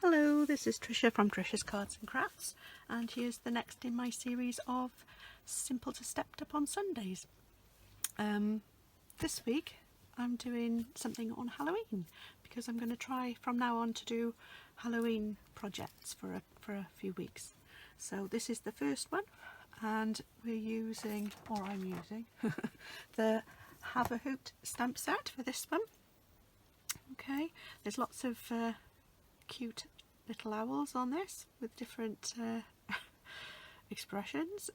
Hello, this is Tricia from Tricia's Cards and Crafts, and here's the next in my series of Simple to Stepped Up on Sundays. This week I'm doing something on Halloween because I'm going to try from now on to do Halloween projects for a few weeks. So this is the first one, and we're using, or I'm using, the Have a Hoot stamp set for this one. Okay, there's lots of cute little owls on this with different expressions,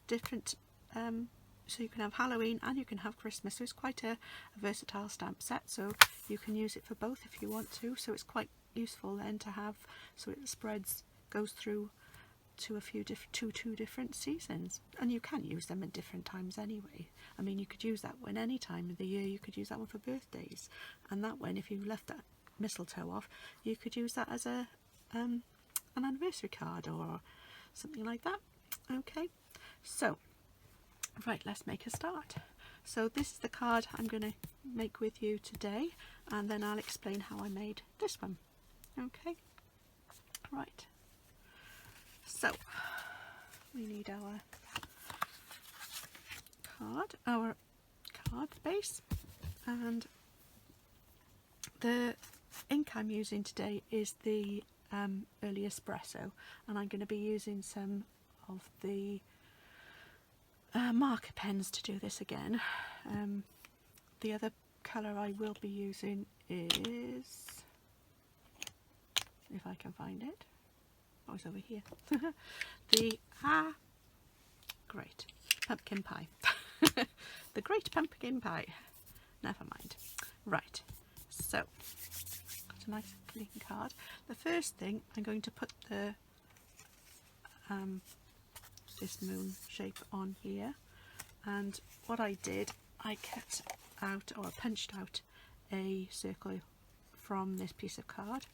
different so you can have Halloween and you can have Christmas, so it's quite a versatile stamp set, so you can use it for both if you want to, so it's quite useful then to have, so it spreads, goes through to two different seasons, and you can use them at different times anyway. I mean, you could use that one any time of the year. You could use that one for birthdays, and that one, if you left that mistletoe off, you could use that as a an anniversary card or something like that. Okay, so right, let's make a start. So this is the card I'm going to make with you today, and then I'll explain how I made this one. Okay, right, so we need our card base, and the ink I'm using today is the early espresso, and I'm going to be using some of the marker pens to do this again. The other colour I will be using is, if I can find it, oh, it's over here, the great pumpkin pie. The great pumpkin pie, never mind. Right, so got a nice clean card. The first thing, I'm going to put the this moon shape on here, and what I did, I cut out, or punched out, a circle from this piece of card,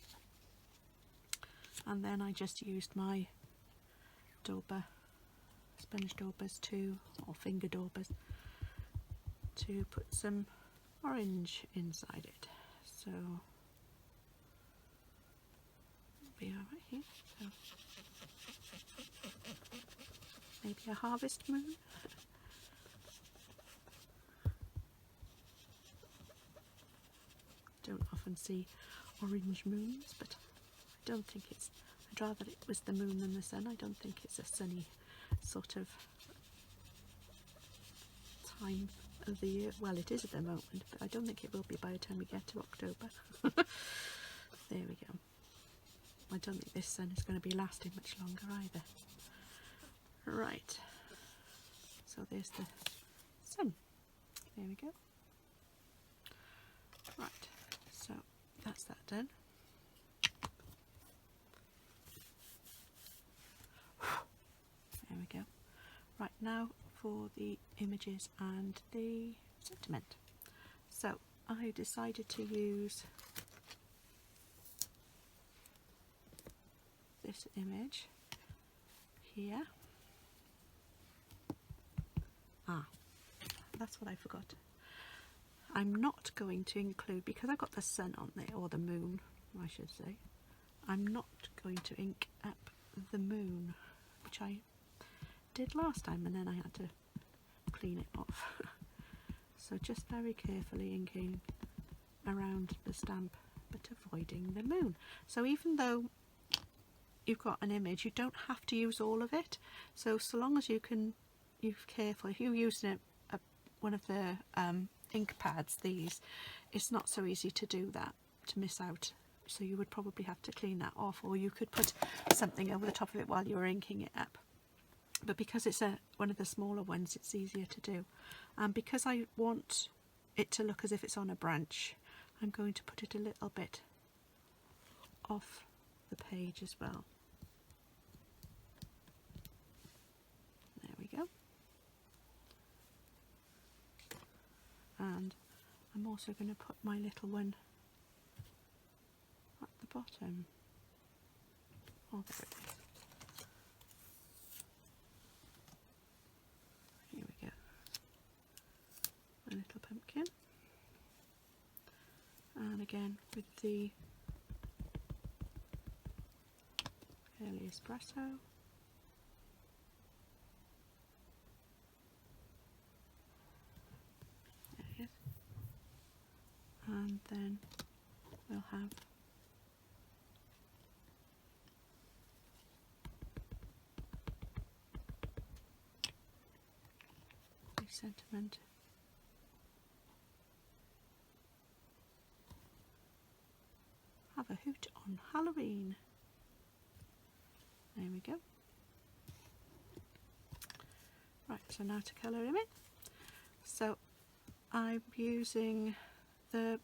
and then I just used my sponge daubers or finger daubers to put some orange inside it. So we are right here. So maybe a harvest moon. Don't often see orange moons, but I don't think I'd rather it was the moon than the sun. I don't think it's a sunny sort of time of the year. Well, it is at the moment, but I don't think it will be by the time we get to October. There we go. I don't think this sun is going to be lasting much longer either. Right, so there's the sun. There we go. Right, so that's that done. There we go. Right, now for the images and the sentiment. So I decided to use this image here. That's what I forgot. I'm not going to include, because I've got the sun on there, or the moon I should say, I'm not going to ink up the moon, which I did last time, and then I had to clean it off. So just very carefully inking around the stamp, but avoiding the moon. So even though you've got an image, you don't have to use all of it. So long as you're careful, if you're using one of the ink pads, these, it's not so easy to do that, to miss out. So you would probably have to clean that off, or you could put something over the top of it while you're inking it up. But because it's one of the smaller ones, it's easier to do. And because I want it to look as if it's on a branch, I'm going to put it a little bit off the page as well. There we go. And I'm also going to put my little one at the bottom. Oh, there it is. Here we go. My little pumpkin. And again with the espresso. There it is. And then we'll have the sentiment. Have a hoot on Halloween. There we go. Right, so now to colour him in. So I'm using the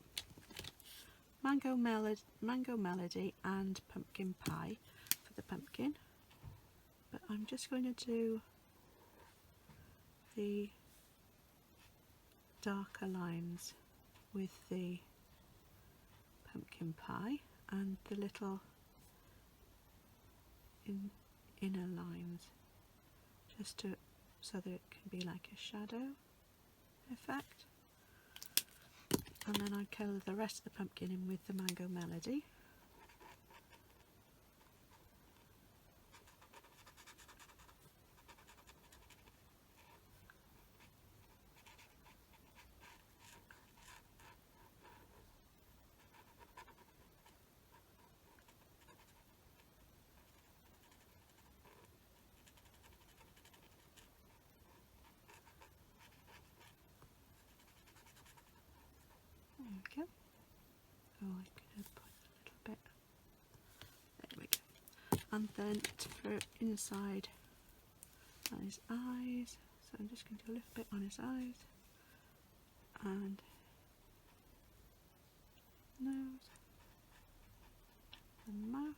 Mango Melody and Pumpkin Pie for the pumpkin, but I'm just going to do the darker lines with the pumpkin pie and the little inner lines, just to so that it can be like a shadow effect. And then I colour the rest of the pumpkin in with the Mango Melody. There we go. Oh, I could have put a little bit. There we go. And then for inside on his eyes, so I'm just going to do a little bit on his eyes and nose and mouth.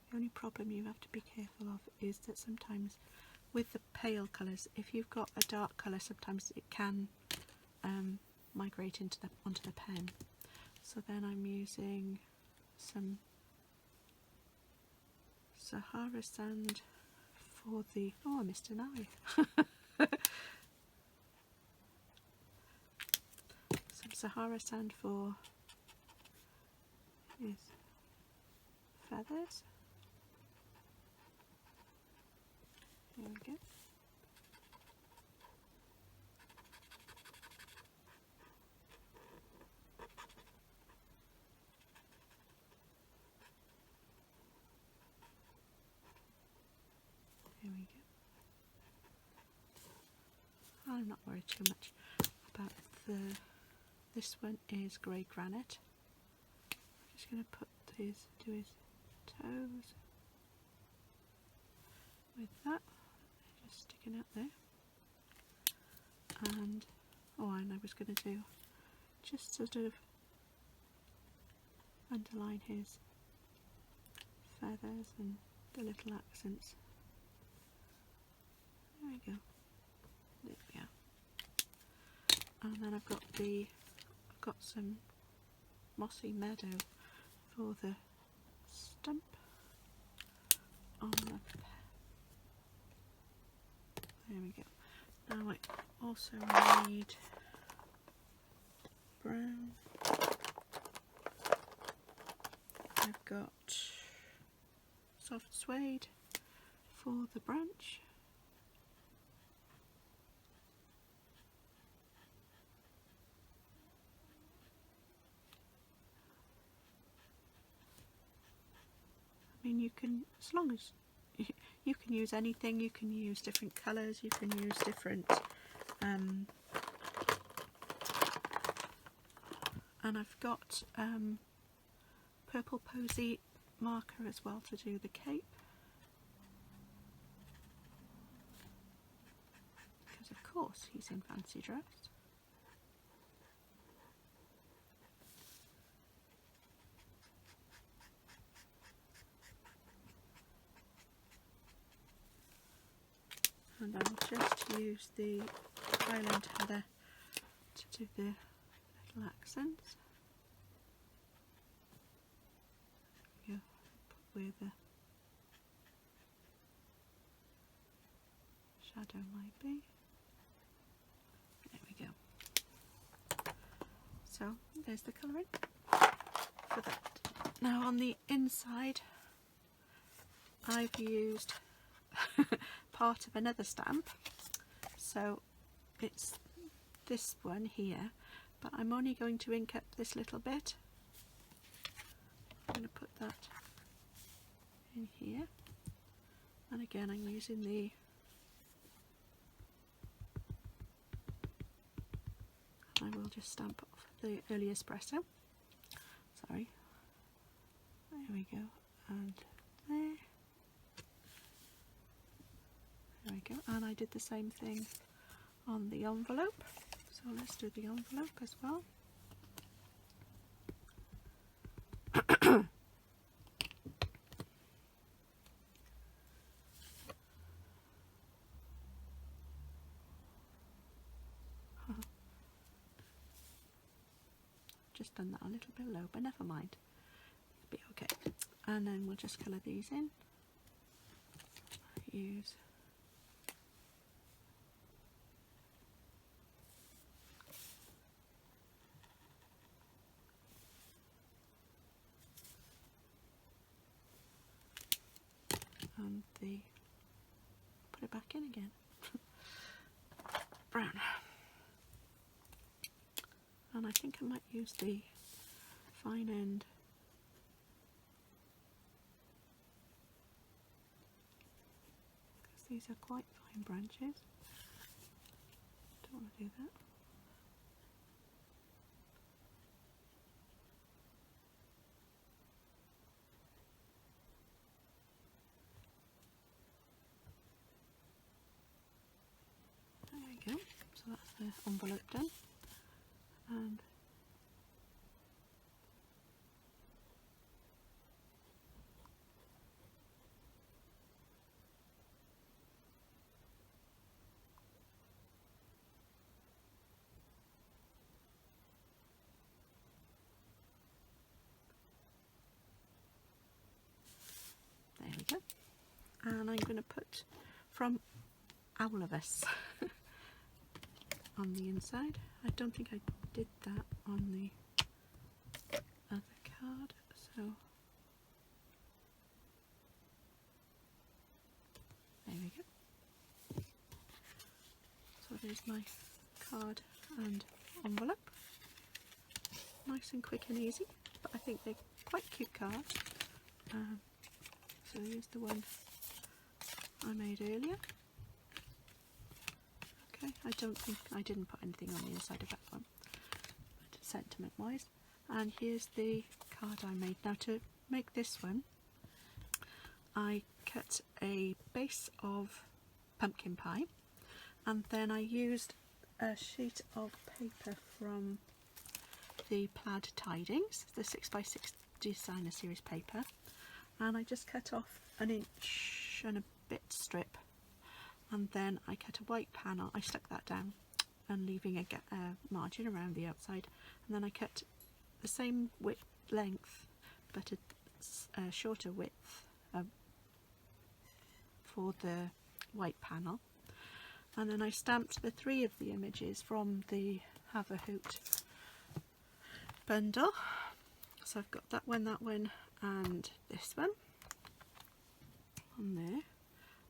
The only problem you have to be careful of is that sometimes with the pale colours, if you've got a dark colour, sometimes it can migrate onto the pen. So then I'm using some Sahara sand for the... oh, I missed an eye. Some Sahara sand for his feathers. There we go. There we go. I'm not worried too much about this one is grey granite. I'm just going to put do his toes with that. They're just sticking out there. And I was going to do just sort of underline his feathers and the little accents. There we go. There we are. And then I've got some mossy meadow for the stump on the there we go. Now I also need brown. I've got soft suede for the branch. I mean, you can, as long as you can use anything, you can use different colours, you can use different and I've got purple posy marker as well to do the cape, because of course he's in fancy dress. And I'll just use the Highland heather to do the little accents. Yeah, put where the shadow might be. There we go. So there's the colouring for that. Now on the inside I've used part of another stamp, so it's this one here, but I'm only going to ink up this little bit. I'm going to put that in here, and again I'm using the I will just stamp off the early espresso. Sorry. There we go, and there. There we go, and I did the same thing on the envelope, so let's do the envelope as well. Just done that a little bit low, but never mind, it'll be okay. And then we'll just colour these in. Use and the put it back in again. Brown. And I think I might use the fine end because these are quite fine branches. Don't want to do that. There we go. So that's the envelope done. And there we go. And I'm going to put "From All of Us" on the inside. I don't think I did that on the other card, so there we go. So there's my card and envelope. Nice and quick and easy, but I think they're quite cute cards. So here's the one I made earlier. Okay, I don't think I didn't put anything on the inside of that one, but sentiment wise. And here's the card I made. Now to make this one, I cut a base of pumpkin pie, and then I used a sheet of paper from the Plaid Tidings, the 6x6 designer series paper, and I just cut off 1 inch and a bit strip, and then I cut a white panel. I stuck that down and leaving a margin around the outside, and then I cut the same length but a shorter width for the white panel, and then I stamped the 3 of the images from the Have a Hoot bundle. So I've got that one and this one on there.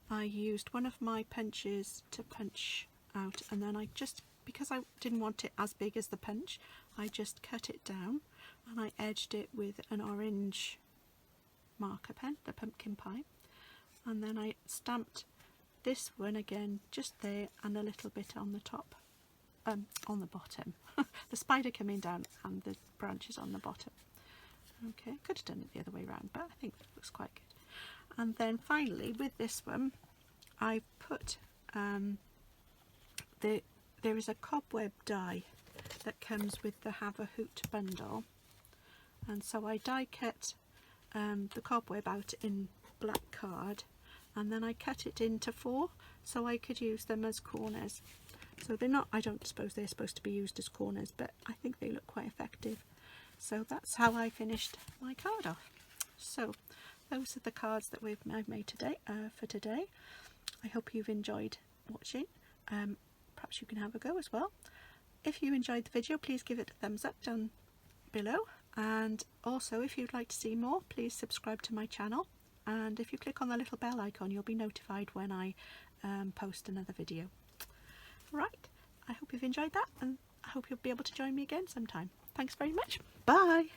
I used one of my punches to punch out, and then I just, because I didn't want it as big as the punch, I just cut it down and I edged it with an orange marker pen, the pumpkin pie, and then I stamped this one again just there and a little bit on the top, on the bottom. The spider coming down and the branches on the bottom. Okay, could have done it the other way around, but I think that looks quite good. And then finally with this one I put there is a cobweb die that comes with the Have a Hoot bundle, and so I die cut the cobweb out in black card, and then I cut it into 4 so I could use them as corners. So they're not, I don't suppose they're supposed to be used as corners, but I think they look quite effective. So that's how I finished my card off. So those are the cards that I've made today for today. I hope you've enjoyed watching. Perhaps you can have a go as well. If you enjoyed the video, please give it a thumbs up down below, And also, if you'd like to see more, please subscribe to my channel, and if you click on the little bell icon you'll be notified when I post another video. Right, I hope you've enjoyed that, and I hope you'll be able to join me again sometime. Thanks very much. Bye.